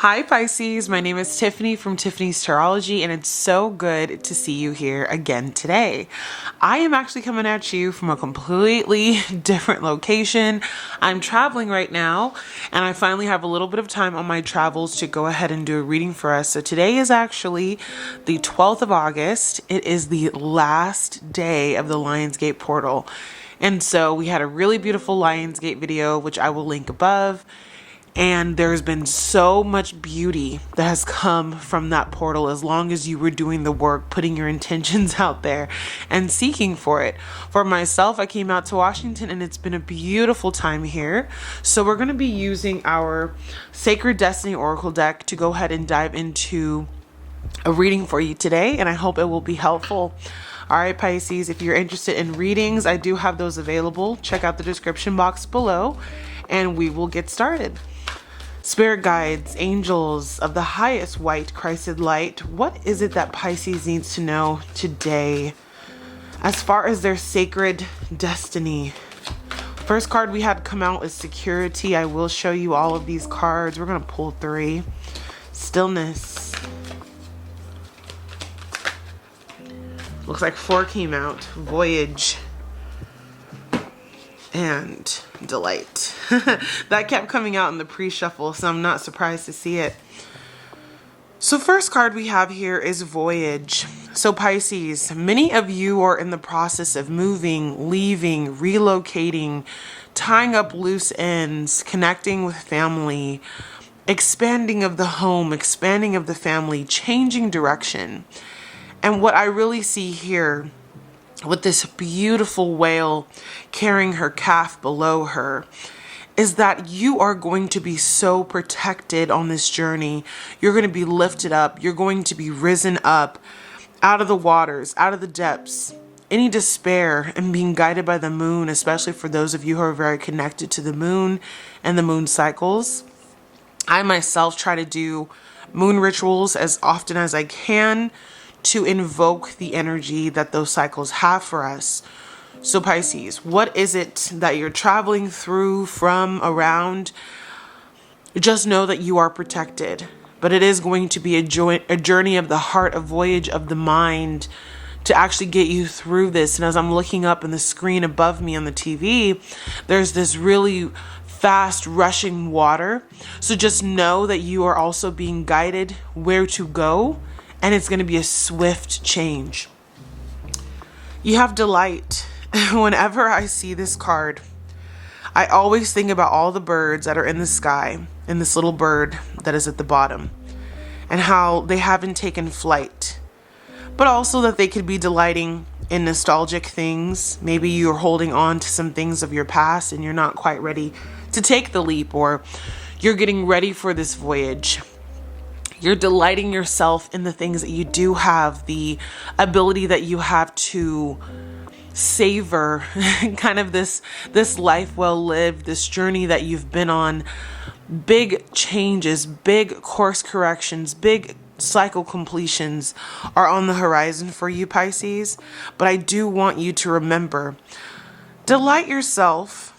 Hi Pisces, my name is Tiffany from tiffanystarology, and it's so good to see you here again today. I am actually coming at you from a completely different location. I'm traveling right now, and I finally have a little bit of time on my travels to go ahead and do a reading for us. So today is actually the 12th of August. It is the last day of the Lionsgate portal. And so we had a really beautiful Lionsgate video, which I will link above. And there's been so much beauty that has come from that portal as long as you were doing the work, putting your intentions out there and seeking for it. For myself, I came out to Washington and it's been a beautiful time here. So we're going to be using our Sacred Destiny Oracle deck to go ahead and dive into a reading for you today, and I hope it will be helpful. All right, Pisces, if you're interested in readings, I do have those available. Check out the description box below and we will get started. Spirit guides, angels of the highest white Christed light, what is it that Pisces needs to know today as far as their sacred destiny? First card we had come out is security. I will show you all of these cards. We're going to pull 3. Stillness. Looks like 4 came out. Voyage. And delight. That kept coming out in the pre-shuffle, so I'm not surprised to see it. So first card we have here is Voyage. So Pisces, many of you are in the process of moving, leaving, relocating, tying up loose ends, connecting with family, expanding of the home, expanding of the family, changing direction. And what I really see here with this beautiful whale carrying her calf below her is that you are going to be so protected on this journey. You're going to be lifted up. You're going to be risen up out of the waters, out of the depths, any despair, and being guided by the moon, especially for those of you who are very connected to the moon and the moon cycles. I myself try to do moon rituals as often as I can to invoke the energy that those cycles have for us. So Pisces, what is it that you're traveling through, from, around? Just know that you are protected, but it is going to be a journey of the heart, a voyage of the mind to actually get you through this. And as I'm looking up in the screen above me on the TV, there's this really fast rushing water. So just know that you are also being guided where to go. And it's going to be a swift change. You have delight. Whenever I see this card, I always think about all the birds that are in the sky and this little bird that is at the bottom and how they haven't taken flight, but also that they could be delighting in nostalgic things. Maybe you're holding on to some things of your past and you're not quite ready to take the leap, or you're getting ready for this voyage. You're delighting yourself in the things that you do have, the ability that you have to savor kind of this life well lived, this journey that you've been on. Big changes, big course corrections, big cycle completions are on the horizon for you, Pisces. But I do want you to remember, delight yourself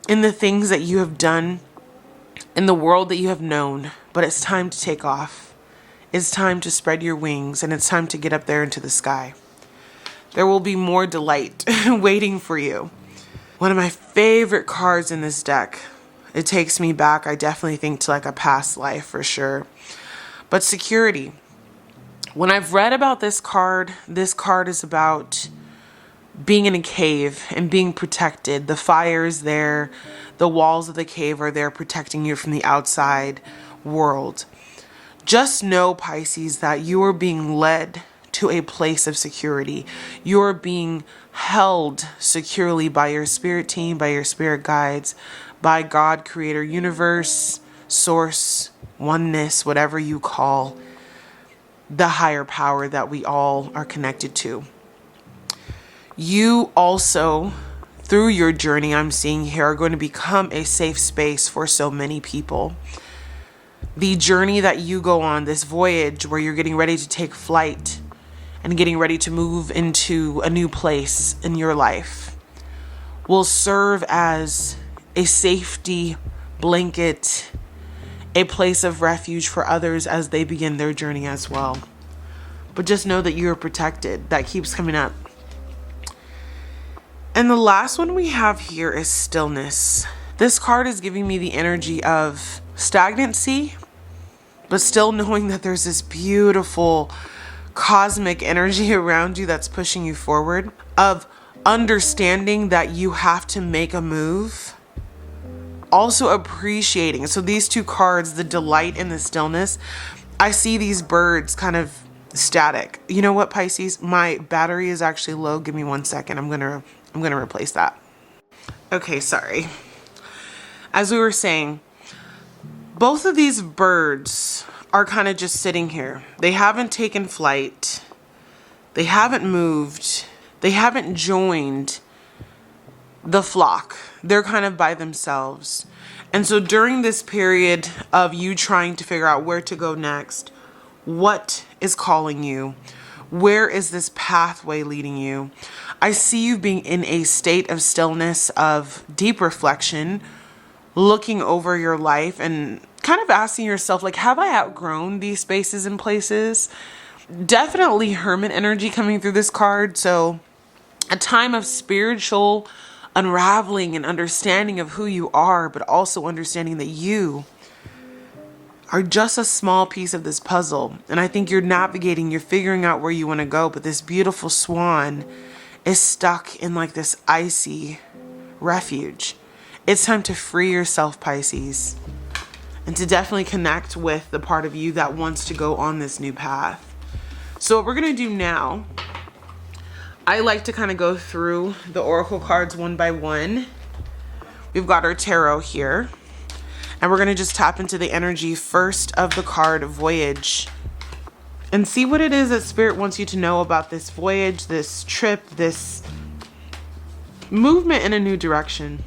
in the things that you have done, in the world that you have known. But it's time to take off. It's time to spread your wings, and it's time to get up there into the sky. There will be more delight waiting for you. One of my favorite cards in this deck. It takes me back, I definitely think, to like a past life for sure. But security. When I've read about this card is about being in a cave and being protected. The fire is there. The walls of the cave are there protecting you from the outside world. Just know, Pisces, that you are being led to a place of security. You are being held securely by your spirit team, by your spirit guides, by God, creator, universe, source, oneness, whatever you call the higher power that we all are connected to. You also, through your journey I'm seeing here, are going to become a safe space for so many people. The journey that you go on, this voyage where you're getting ready to take flight and getting ready to move into a new place in your life, will serve as a safety blanket, a place of refuge for others as they begin their journey as well. But just know that you're protected. That keeps coming up. And the last one we have here is stillness. This card is giving me the energy of stagnancy, but still knowing that there's this beautiful cosmic energy around you that's pushing you forward, of understanding that you have to make a move, also appreciating. So these two cards, the delight and the stillness, I see these birds kind of static. You know what, Pisces? My battery is actually low. Give me 1 second. I'm gonna replace that. Okay, sorry. As we were saying, both of these birds are kind of just sitting here. They haven't taken flight. They haven't moved. They haven't joined the flock. They're kind of by themselves. And so during this period of you trying to figure out where to go next, what is calling you? Where is this pathway leading you? I see you being in a state of stillness, of deep reflection, looking over your life and kind of asking yourself, like, have I outgrown these spaces and places? Definitely hermit energy coming through this card. So a time of spiritual unraveling and understanding of who you are, but also understanding that you are just a small piece of this puzzle. And I think you're navigating, you're figuring out where you want to go, but this beautiful swan is stuck in like this icy refuge. It's time to free yourself, Pisces, and to definitely connect with the part of you that wants to go on this new path. So what we're going to do now, I like to kind of go through the oracle cards one by one. We've got our tarot here, and we're going to just tap into the energy first of the card Voyage and see what it is that Spirit wants you to know about this voyage, this trip, this movement in a new direction.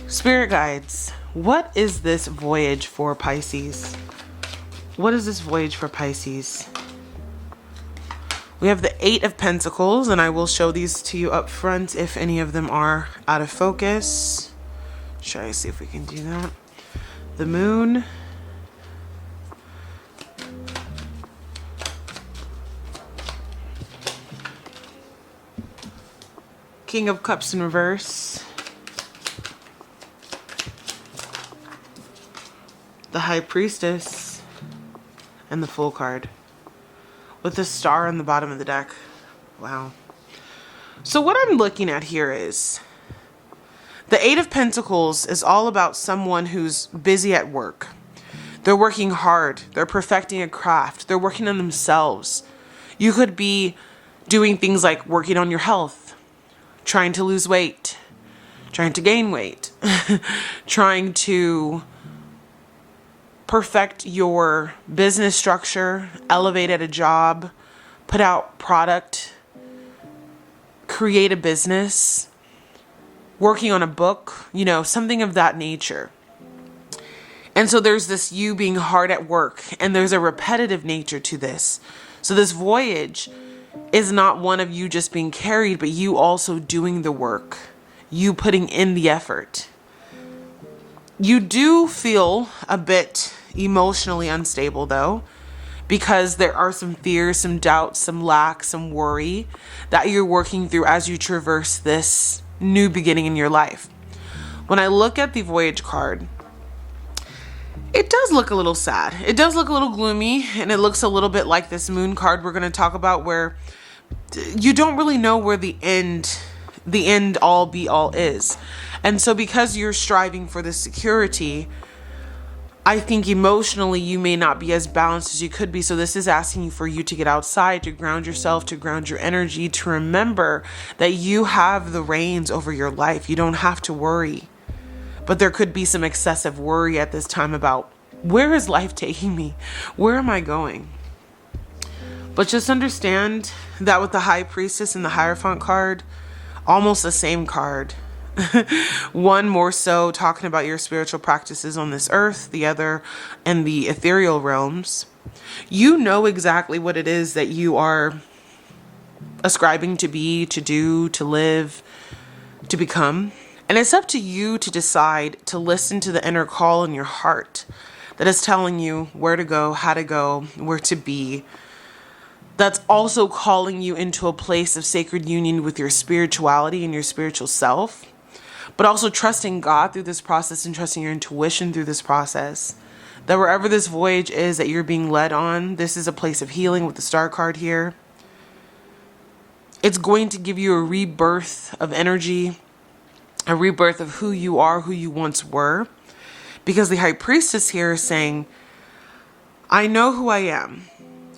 Spirit guides, what is this voyage for Pisces? What is this voyage for Pisces? We have the 8 of Pentacles, and I will show these to you up front if any of them are out of focus. Try to see if we can do that. The Moon. King of Cups in reverse. The High Priestess. And the Fool card, with the star on the bottom of the deck. Wow. So what I'm looking at here is the 8 of Pentacles is all about someone who's busy at work. They're working hard. They're perfecting a craft. They're working on themselves. You could be doing things like working on your health, trying to lose weight, trying to gain weight, trying to perfect your business structure, elevate at a job, put out product, create a business, working on a book, you know, something of that nature. And so there's this you being hard at work, and there's a repetitive nature to this. So this voyage is not one of you just being carried, but you also doing the work, you putting in the effort. You do feel a bit emotionally unstable though, because there are some fears, some doubts, some lack, some worry that you're working through as you traverse this new beginning in your life. When I look at the Voyage card, it does look a little sad. It does look a little gloomy, and it looks a little bit like this Moon card we're going to talk about, where you don't really know where the end all be all is. And so because you're striving for this security, I think emotionally you may not be as balanced as you could be. So this is asking for you to get outside, to ground yourself, to ground your energy, to remember that you have the reins over your life. You don't have to worry. But there could be some excessive worry at this time about, where is life taking me? Where am I going? But just understand that with the High Priestess and the Hierophant card, almost the same card. One more so talking about your spiritual practices on this earth, the other in the ethereal realms. You know exactly what it is that you are ascribing to be, to do, to live, to become. And it's up to you to decide to listen to the inner call in your heart that is telling you where to go, how to go, where to be. That's also calling you into a place of sacred union with your spirituality and your spiritual self, but also trusting God through this process and trusting your intuition through this process. That wherever this voyage is that you're being led on, this is a place of healing with the star card here. It's going to give you a rebirth of energy, a rebirth of who you are, who you once were. Because the High Priestess here is saying, I know who I am,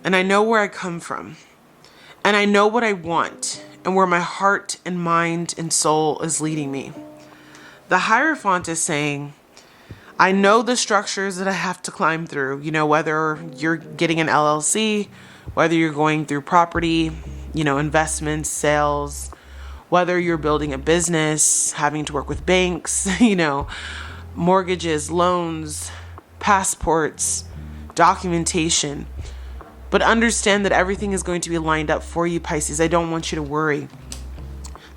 and I know where I come from, and I know what I want, and where my heart and mind and soul is leading me. The Hierophant is saying, I know the structures that I have to climb through, whether you're getting an LLC, whether you're going through property, investments, sales, whether you're building a business, having to work with banks, mortgages, loans, passports, documentation. But understand that everything is going to be lined up for you, Pisces. I don't want you to worry.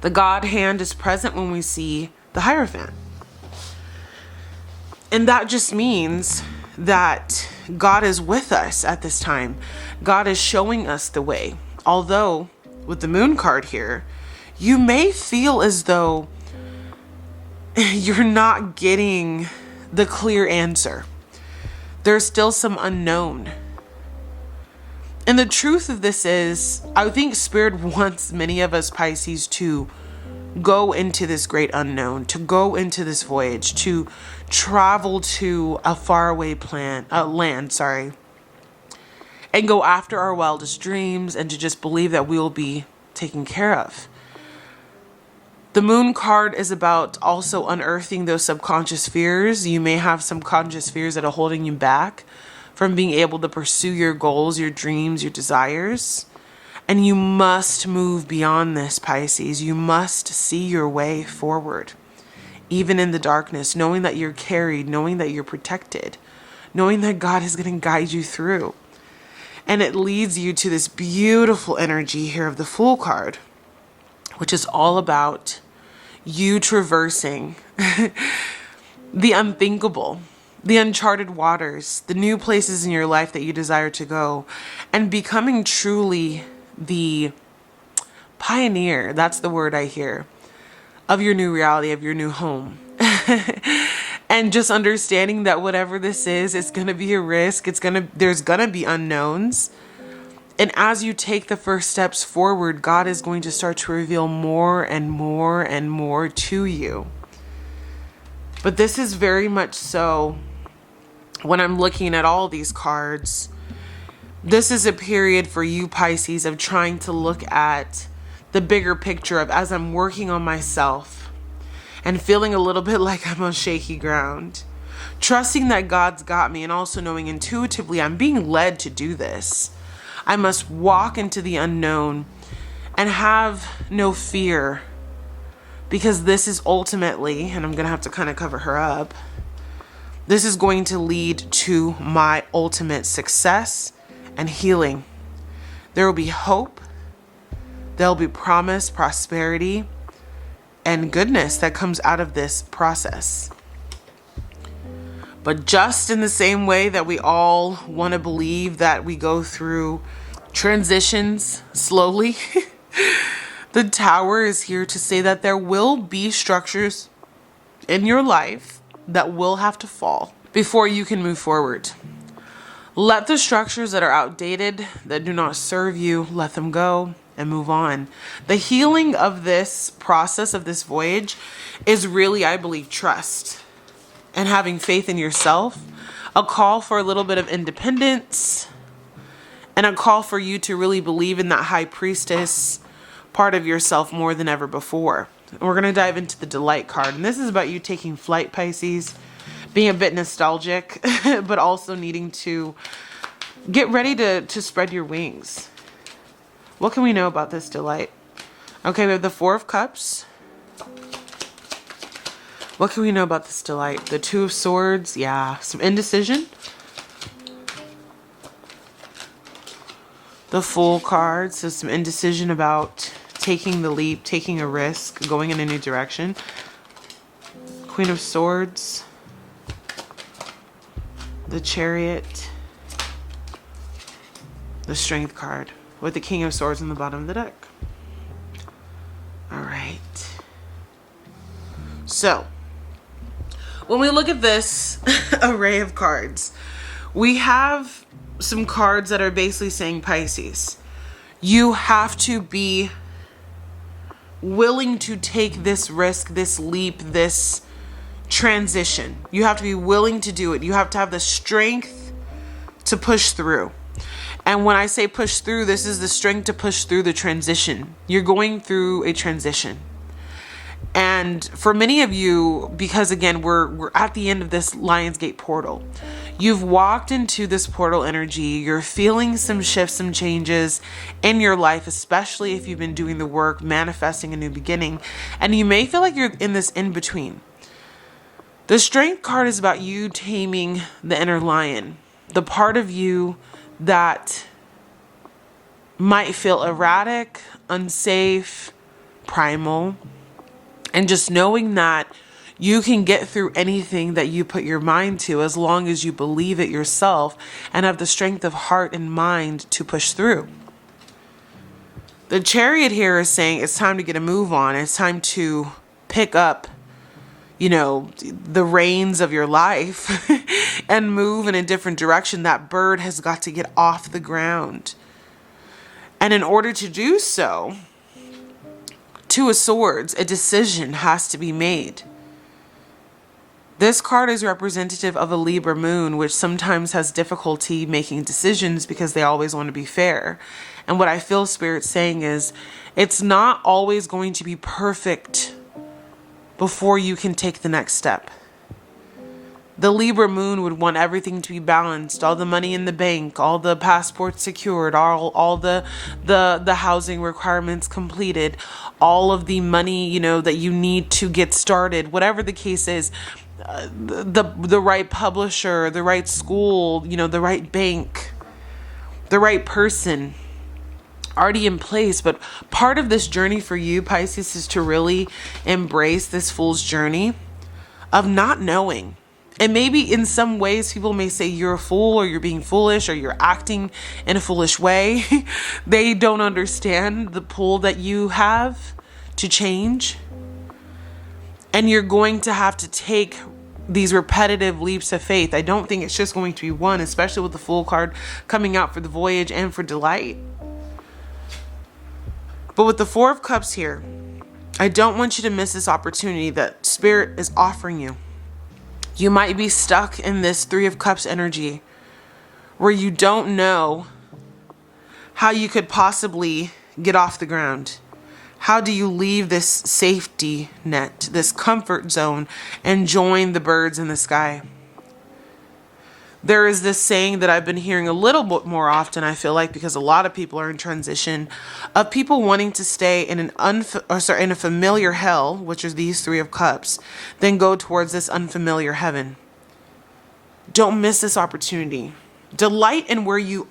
The God hand is present when we see the Hierophant. And that just means that God is with us at this time. God is showing us the way. Although, with the Moon card here, you may feel as though you're not getting the clear answer. There's still some unknown. And the truth of this is, I think Spirit wants many of us Pisces to go into this great unknown, to go into this voyage, to travel to a faraway land, and go after our wildest dreams, and to just believe that we will be taken care of. The Moon card is about also unearthing those subconscious fears. You may have some conscious fears that are holding you back from being able to pursue your goals, your dreams, your desires. And you must move beyond this, Pisces. You must see your way forward, even in the darkness, knowing that you're carried, knowing that you're protected, knowing that God is going to guide you through. And it leads you to this beautiful energy here of the Fool card, which is all about you traversing the unthinkable, the uncharted waters, the new places in your life that you desire to go, and becoming truly the pioneer, that's the word I hear, of your new reality, of your new home. And just understanding that whatever this is, it's going to be a risk. There's going to be unknowns. And as you take the first steps forward, God is going to start to reveal more and more and more to you. But this is very much so, when I'm looking at all these cards, this is a period for you, Pisces, of trying to look at the bigger picture of, as I'm working on myself and feeling a little bit like I'm on shaky ground, trusting that God's got me, and also knowing intuitively I'm being led to do this. I must walk into the unknown and have no fear, because this is ultimately, and I'm going to have to kind of cover her up, this is going to lead to my ultimate success and healing. There will be hope. There'll be promise, prosperity, and goodness that comes out of this process. But just in the same way that we all want to believe that we go through transitions slowly, the Tower is here to say that there will be structures in your life that will have to fall before you can move forward. Let the structures that are outdated, that do not serve you, let them go and move on. The healing of this process, of this voyage, is really, I believe, trust and having faith in yourself, a call for a little bit of independence, and a call for you to really believe in that High Priestess part of yourself more than ever before. And we're going to dive into the Delight card. And this is about you taking flight, Pisces, being a bit nostalgic, but also needing to get ready to spread your wings. What can we know about this Delight? Okay, we have the Four of Cups. What can we know about this Delight? The Two of Swords. Yeah, some indecision. The Fool card. So some indecision about taking the leap, taking a risk, going in a new direction. Queen of Swords, the Chariot, the Strength card, with the King of Swords in the bottom of the deck. All right. So, when we look at this array of cards, we have some cards that are basically saying, Pisces, you have to be willing to take this risk, this leap, this transition. You have to be willing to do it. You have to have the strength to push through. And when I say push through, this is the strength to push through the transition. You're going through a transition. And for many of you, because again, we're at the end of this Lionsgate portal. You've walked into this portal energy. You're feeling some shifts, some changes in your life, especially if you've been doing the work, manifesting a new beginning. And you may feel like you're in this in-between. The Strength card is about you taming the inner lion, the part of you that might feel erratic, unsafe, primal. And just knowing that you can get through anything that you put your mind to as long as you believe it yourself and have the strength of heart and mind to push through. The Chariot here is saying it's time to get a move on. It's time to pick up, the reins of your life and move in a different direction. That bird has got to get off the ground. And in order to do so, Two of Swords, a decision has to be made. This card is representative of a Libra moon, which sometimes has difficulty making decisions because they always want to be fair. And what I feel Spirit's saying is, it's not always going to be perfect before you can take the next step. The Libra moon would want everything to be balanced, all the money in the bank, all the passports secured, all the housing requirements completed, all of the money, that you need to get started, whatever the case is, the right publisher, the right school, the right bank, the right person already in place. But part of this journey for you, Pisces, is to really embrace this fool's journey of not knowing. And maybe in some ways people may say you're a fool, or you're being foolish, or you're acting in a foolish way. They don't understand the pull that you have to change. And you're going to have to take these repetitive leaps of faith. I don't think it's just going to be one, especially with the Fool card coming out for the Voyage and for Delight. But with the Four of Cups here, I don't want you to miss this opportunity that Spirit is offering you. You might be stuck in this Three of Cups energy where you don't know how you could possibly get off the ground. How do you leave this safety net, this comfort zone, and join the birds in the sky? There is this saying that I've been hearing a little bit more often, I feel like, because a lot of people are in transition, of people wanting to stay in in a familiar hell, which is these Three of Cups, then go towards this unfamiliar heaven. Don't miss this opportunity. Delight in where you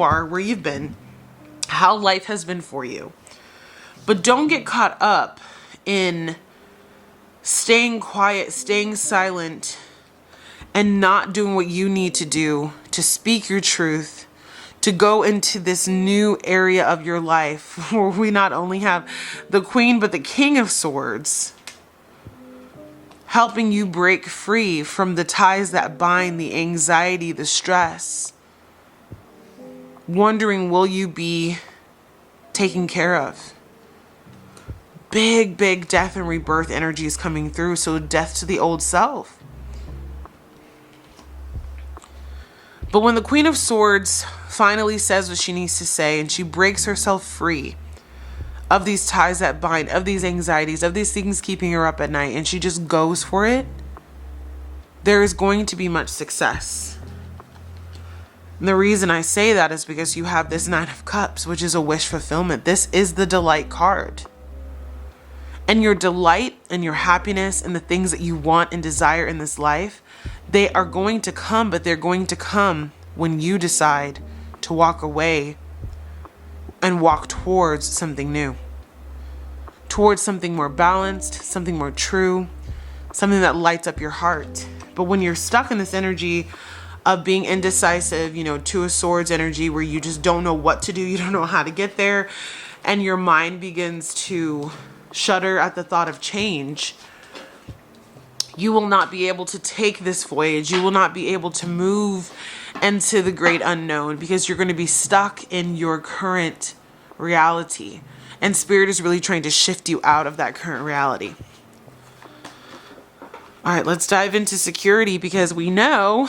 are, where you've been, how life has been for you. But don't get caught up in staying quiet, staying silent, and not doing what you need to do to speak your truth, to go into this new area of your life where we not only have the Queen, but the King of Swords, helping you break free from the ties that bind, the anxiety, the stress. Wondering, will you be taken care of? Big death and rebirth energy is coming through. So death to the old self. But when the Queen of Swords finally says what she needs to say, and she breaks herself free of these ties that bind, of these anxieties, of these things keeping her up at night, and she just goes for it, there is going to be much success. And the reason I say that is because you have this Nine of Cups, which is a wish fulfillment. This is the Delight card. And your delight and your happiness and the things that you want and desire in this life, they are going to come, but they're going to come when you decide to walk away and walk towards something new, towards something more balanced, something more true, something that lights up your heart. But when you're stuck in this energy of being indecisive, Two of Swords energy, where you just don't know what to do, you don't know how to get there, and your mind begins to shudder at the thought of change, you will not be able to take this voyage. You will not be able to move into the great unknown, because you're going to be stuck in your current reality. And Spirit is really trying to shift you out of that current reality. All right, let's dive into security, because we know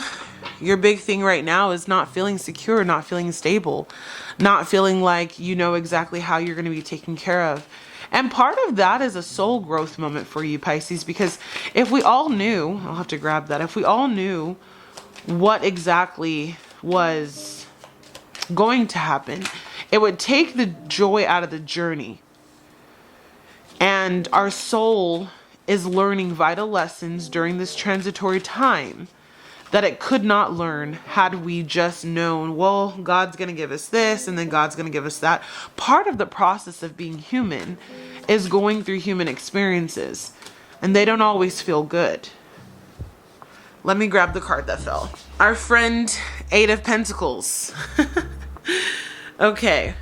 your big thing right now is not feeling secure, not feeling stable, not feeling like you know exactly how you're going to be taken care of. And part of that is a soul growth moment for you, Pisces, because if we all knew, I'll have to grab that, if we all knew what exactly was going to happen, it would take the joy out of the journey. And our soul is learning vital lessons during this transitory time that it could not learn had we just known, well, God's going to give us this and then God's going to give us that. Part of the process of being human is going through human experiences, and they don't always feel good. Let me grab the card that fell. Our friend, Eight of Pentacles. Okay.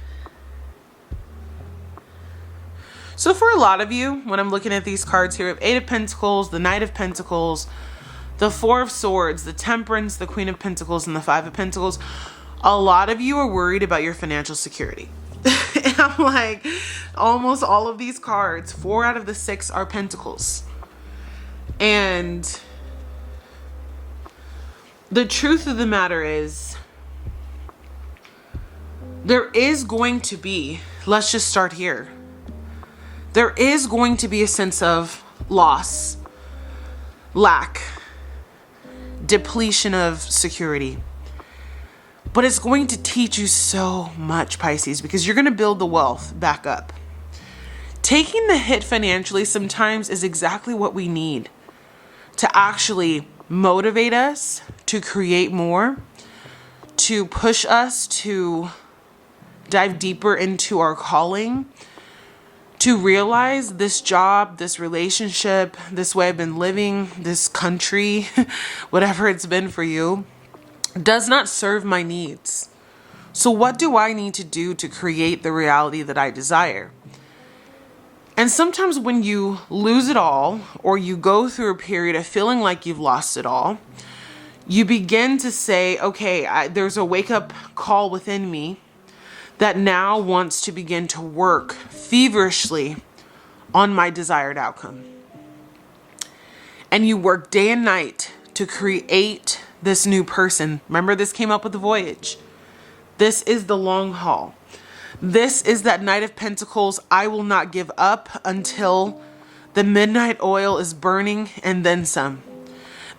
So for a lot of you, when I'm looking at these cards here, we have Eight of Pentacles, the Knight of Pentacles, the Four of Swords, the Temperance, the Queen of Pentacles, and the Five of Pentacles. A lot of you are worried about your financial security. And I'm like, almost all of these cards, 4 out of the 6 are Pentacles. And the truth of the matter is, there is going to be, let's just start here. There is going to be a sense of loss, lack, depletion of security. But it's going to teach you so much, Pisces, because you're going to build the wealth back up. Taking the hit financially sometimes is exactly what we need to actually motivate us to create more, to push us to dive deeper into our calling, to realize this job, this relationship, this way I've been living, this country, whatever it's been for you, does not serve my needs. So what do I need to do to create the reality that I desire? And sometimes when you lose it all, or you go through a period of feeling like you've lost it all, you begin to say, okay, there's a wake-up call within me that now wants to begin to work feverishly on my desired outcome. And you work day and night to create this new person. Remember, this came up with the Voyage. This is the long haul. This is that Knight of Pentacles. I will not give up until the midnight oil is burning and then some.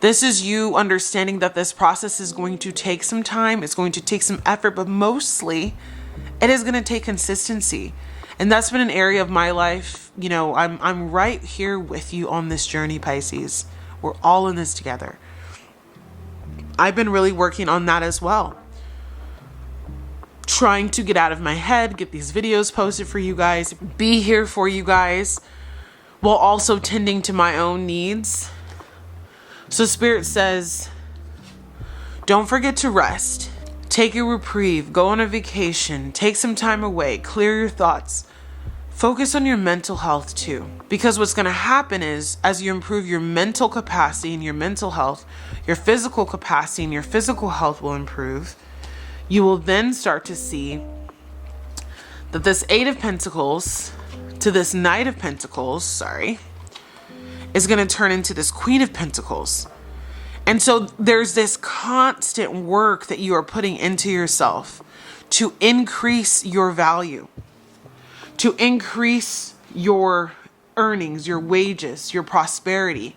This is you understanding that this process is going to take some time. It's going to take some effort, but mostly it is going to take consistency. And that's been an area of my life. I'm right here with you on this journey, Pisces. We're all in this together. I've been really working on that as well. Trying to get out of my head, get these videos posted for you guys, be here for you guys, while also tending to my own needs. So Spirit says, don't forget to rest. Take a reprieve, go on a vacation, take some time away, clear your thoughts. Focus on your mental health too. Because what's going to happen is, as you improve your mental capacity and your mental health, your physical capacity and your physical health will improve. You will then start to see that this Eight of Pentacles to this Knight of Pentacles, is going to turn into this Queen of Pentacles. And so there's this constant work that you are putting into yourself to increase your value, to increase your earnings, your wages, your prosperity.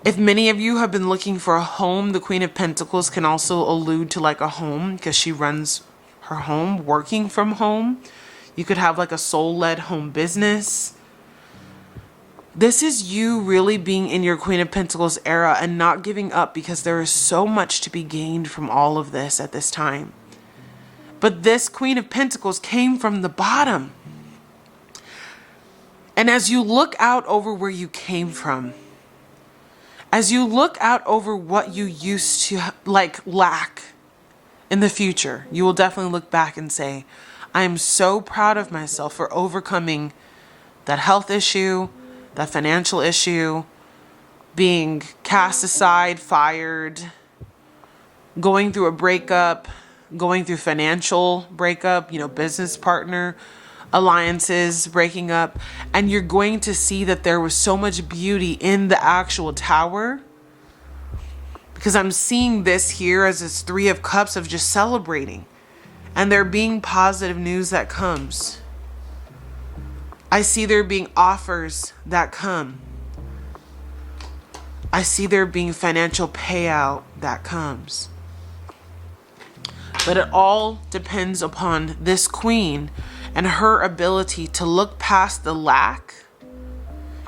If many of you have been looking for a home, the Queen of Pentacles can also allude to like a home, because she runs her home, working from home. You could have like a soul-led home business. This is you really being in your Queen of Pentacles era and not giving up, because there is so much to be gained from all of this at this time. But this Queen of Pentacles came from the bottom. And as you look out over where you came from, As you look out over what you used to lack in the future, you will definitely look back and say, I am so proud of myself for overcoming that health issue, that financial issue, being cast aside, fired, going through a breakup, going through financial breakup, business partner, alliances breaking up. And you're going to see that there was so much beauty in the actual tower. Because I'm seeing this here as this 3 of Cups of just celebrating. And there being positive news that comes. I see there being offers that come. I see there being financial payout that comes. But it all depends upon this queen and her ability to look past the lack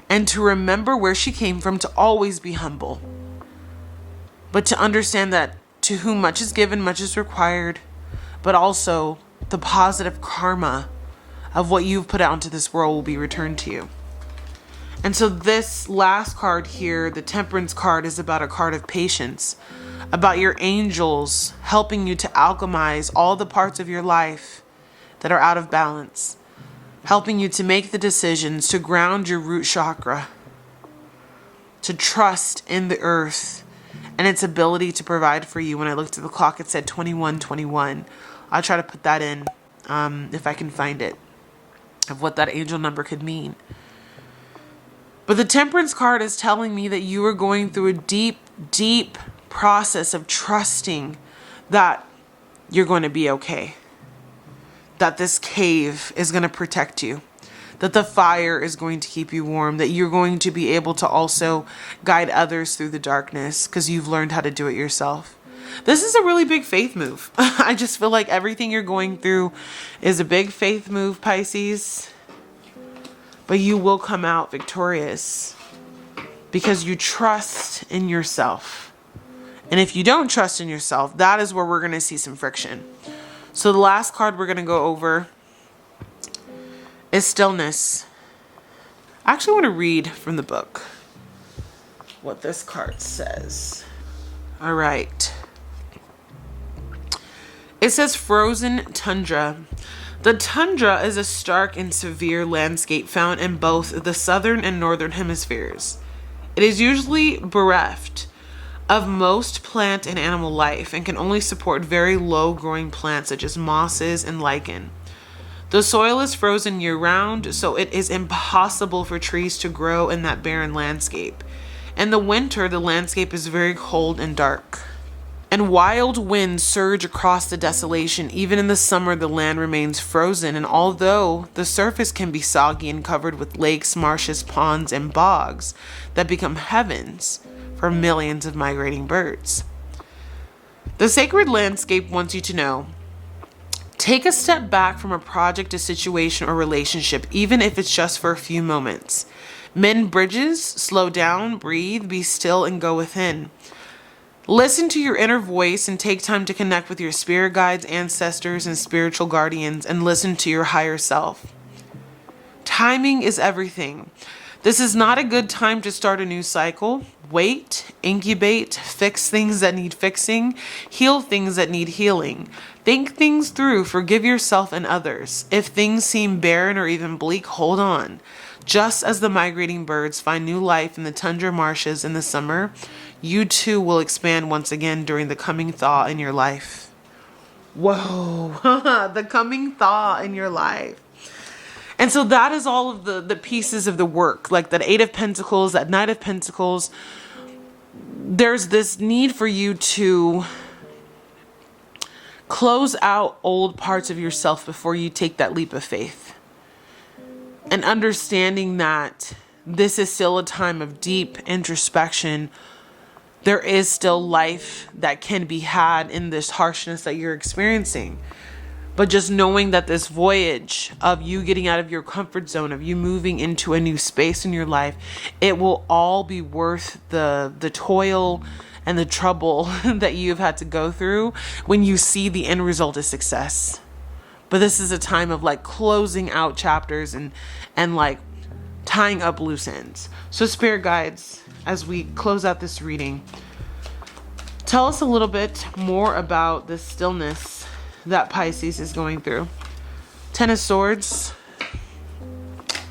and to remember where she came from, to always be humble. But to understand that to whom much is given, much is required, but also the positive karma of what you've put out into this world will be returned to you. And so this last card here, the Temperance card, is about a card of patience, about your angels helping you to alchemize all the parts of your life that are out of balance, helping you to make the decisions to ground your root chakra, to trust in the earth and its ability to provide for you. When I looked at the clock, it said 2121. I'll try to put that in if I can find it, of what that angel number could mean. But the Temperance card is telling me that you are going through a deep, deep process of trusting that you're going to be okay. That this cave is going to protect you. That the fire is going to keep you warm. That you're going to be able to also guide others through the darkness because you've learned how to do it yourself. This is a really big faith move. I just feel like everything you're going through is a big faith move, Pisces. But you will come out victorious because you trust in yourself. And if you don't trust in yourself, that is where we're going to see some friction. So the last card we're going to go over is Stillness. I actually want to read from the book what this card says. All right. It says Frozen Tundra. The tundra is a stark and severe landscape found in both the southern and northern hemispheres. It is usually bereft of most plant and animal life and can only support very low-growing plants such as mosses and lichen. The soil is frozen year-round, so it is impossible for trees to grow in that barren landscape. In the winter, the landscape is very cold and dark, and wild winds surge across the desolation. Even in the summer, the land remains frozen, and although the surface can be soggy and covered with lakes, marshes, ponds, and bogs that become heavens for millions of migrating birds. The sacred landscape wants you to know: take a step back from a project, a situation, or relationship, even if it's just for a few moments. Mend bridges, slow down, breathe, be still, and go within. Listen to your inner voice and take time to connect with your spirit guides, ancestors, and spiritual guardians, and listen to your higher self. Timing is everything. This is not a good time to start a new cycle. Wait, incubate, fix things that need fixing, heal things that need healing. Think things through, forgive yourself and others. If things seem barren or even bleak, hold on. Just as the migrating birds find new life in the tundra marshes in the summer, you too will expand once again during the coming thaw in your life. Whoa, the coming thaw in your life. And so that is all of the pieces of the work, like that 8 of Pentacles, that Knight of Pentacles. There's this need for you to close out old parts of yourself before you take that leap of faith. And understanding that this is still a time of deep introspection. There is still life that can be had in this harshness that you're experiencing. But just knowing that this voyage of you getting out of your comfort zone, of you moving into a new space in your life, it will all be worth the toil and the trouble that you've had to go through when you see the end result is success. But this is a time of like closing out chapters and like tying up loose ends. So spirit guides, as we close out this reading. Tell us a little bit more about the stillness that Pisces is going through. Ten of Swords.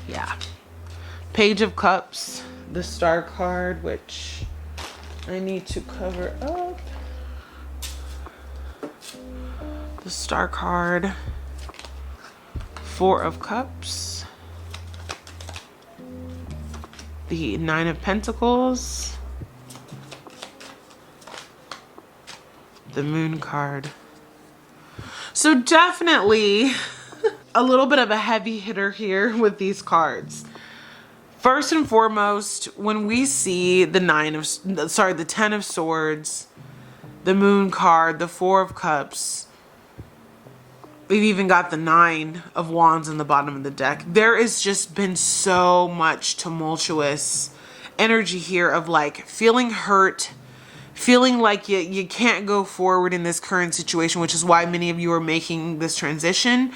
Yeah. Page of Cups. The Star card, which I need to cover up. The Star card. Four of Cups. The Nine of Pentacles. The Moon card. So definitely a little bit of a heavy hitter here with these cards. First and foremost, when we see the the Ten of Swords, the Moon card, the Four of Cups, we've even got the Nine of Wands in the bottom of the deck. There has just been so much tumultuous energy here of like feeling hurt, feeling like you can't go forward in this current situation, which is why many of you are making this transition,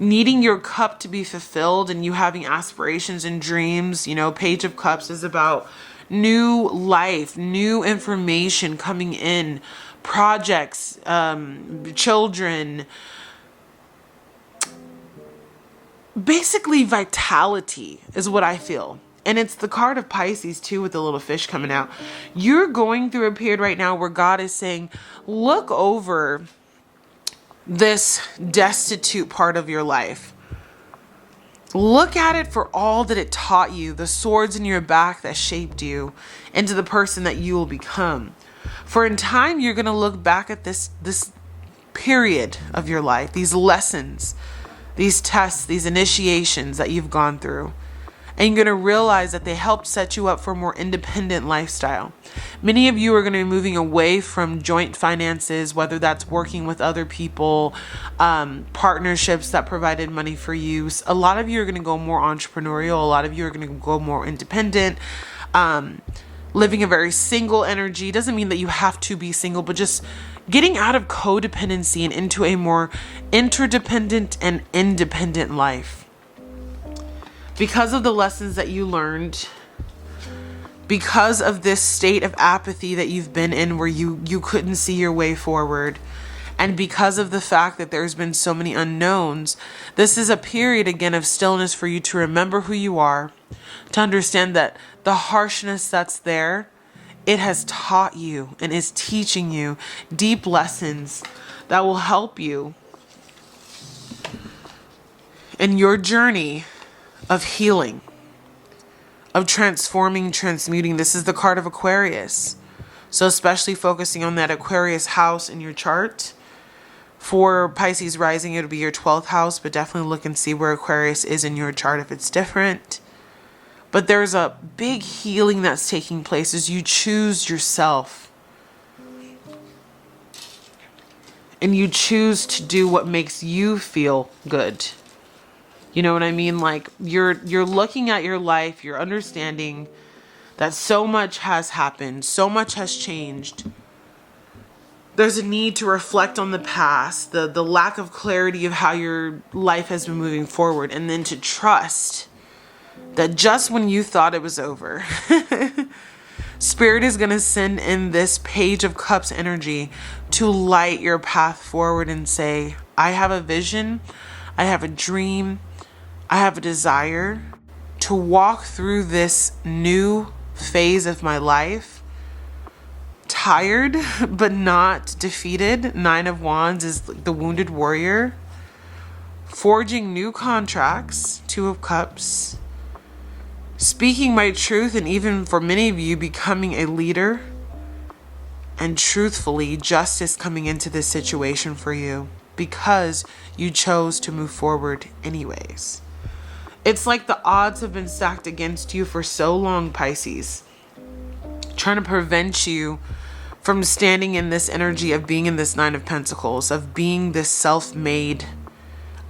needing your cup to be fulfilled and you having aspirations and dreams. You know, Page of Cups is about new life, new information coming in, projects, children, basically vitality is what I feel. And it's the card of Pisces too, with the little fish coming out. You're going through a period right now where God is saying, look over this destitute part of your life. Look at it for all that it taught you, the swords in your back that shaped you into the person that you will become. For in time, you're going to look back at this period of your life, these lessons, these tests, these initiations that you've gone through. And you're going to realize that they helped set you up for a more independent lifestyle. Many of you are going to be moving away from joint finances, whether that's working with other people, partnerships that provided money for you. A lot of you are going to go more entrepreneurial. A lot of you are going to go more independent, living a very single energy. Doesn't mean that you have to be single, but just getting out of codependency and into a more interdependent and independent life. Because of the lessons that you learned, because of this state of apathy that you've been in where you couldn't see your way forward, and because of the fact that there's been so many unknowns, this is a period again of stillness for you to remember who you are, to understand that the harshness that's there, it has taught you and is teaching you deep lessons that will help you in your journey of healing, of transforming, transmuting. This is the card of Aquarius. So especially focusing on that Aquarius house in your chart. For Pisces rising, it'll be your 12th house, but definitely look and see where Aquarius is in your chart if it's different. But there's a big healing that's taking place as you choose yourself. And you choose to do what makes you feel good. You know what I mean? Like you're looking at your life, you're understanding that so much has happened, so much has changed. There's a need to reflect on the past, the lack of clarity of how your life has been moving forward, and then to trust that just when you thought it was over, Spirit is going to send in this Page of Cups energy to light your path forward and say, I have a vision, I have a dream, I have a desire to walk through this new phase of my life, tired but not defeated. Nine of Wands is the wounded warrior. Forging new contracts, Two of Cups. Speaking my truth, and even for many of you, becoming a leader. And truthfully, justice coming into this situation for you because you chose to move forward anyways. It's like the odds have been stacked against you for so long, Pisces, trying to prevent you from standing in this energy of being in this Nine of Pentacles, of being this self-made,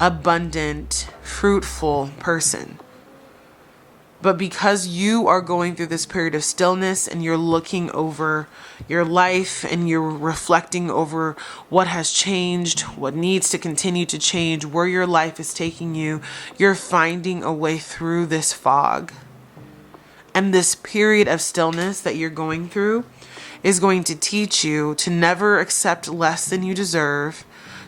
abundant, fruitful person. But because you are going through this period of stillness and you're looking over your life and you're reflecting over what has changed, what needs to continue to change, where your life is taking you, you're finding a way through this fog. And this period of stillness that you're going through is going to teach you to never accept less than you deserve,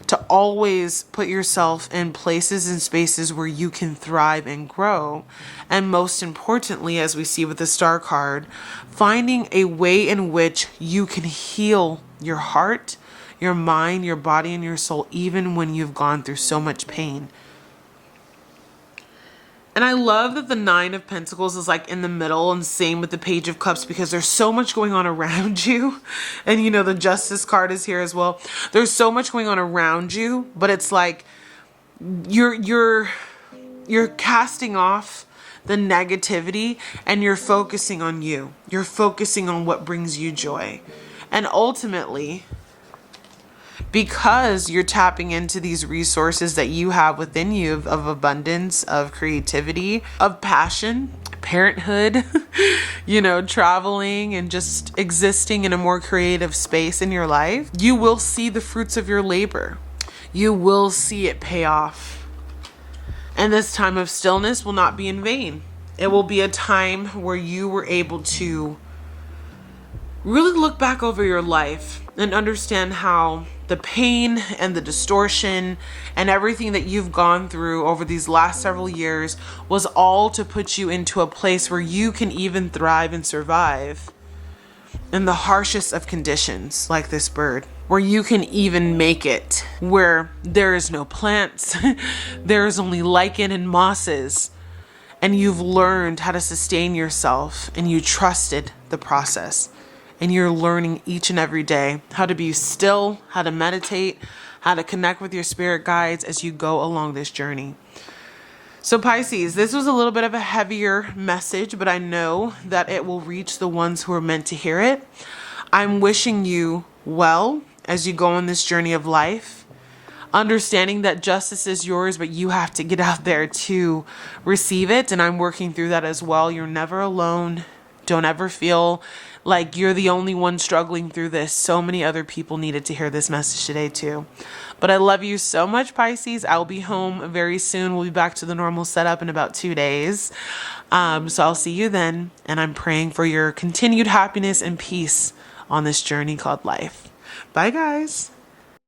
to always put yourself in places and spaces where you can thrive and grow. And most importantly, as we see with the Star card, finding a way in which you can heal your heart, your mind, your body, and your soul, even when you've gone through so much pain. And I love that the Nine of Pentacles is like in the middle, and same with the Page of Cups, because there's so much going on around you. And you know, the Justice card is here as well. There's so much going on around you, but it's like you're casting off the negativity and you're focusing on you. You're focusing on what brings you joy. And ultimately, because you're tapping into these resources that you have within you of abundance, of creativity, of passion, parenthood, you know, traveling and just existing in a more creative space in your life, you will see the fruits of your labor. You will see it pay off. And this time of stillness will not be in vain. It will be a time where you were able to really look back over your life and understand how the pain and the distortion and everything that you've gone through over these last several years was all to put you into a place where you can even thrive and survive in the harshest of conditions, like this bird, where you can even make it where there is no plants, there is only lichen and mosses, and you've learned how to sustain yourself and you trusted the process. And you're learning each and every day how to be still, how to meditate, how to connect with your spirit guides as you go along this journey. So Pisces, this was a little bit of a heavier message, but I know that it will reach the ones who are meant to hear it. I'm wishing you well as you go on this journey of life, understanding that justice is yours, but you have to get out there to receive it. And I'm working through that as well. You're never alone. Don't ever feel like you're the only one struggling through this. So many other people needed to hear this message today too. But I love you so much, Pisces. I'll be home very soon. We'll be back to the normal setup in about 2 days. So I'll see you then. And I'm praying for your continued happiness and peace on this journey called life. Bye, guys.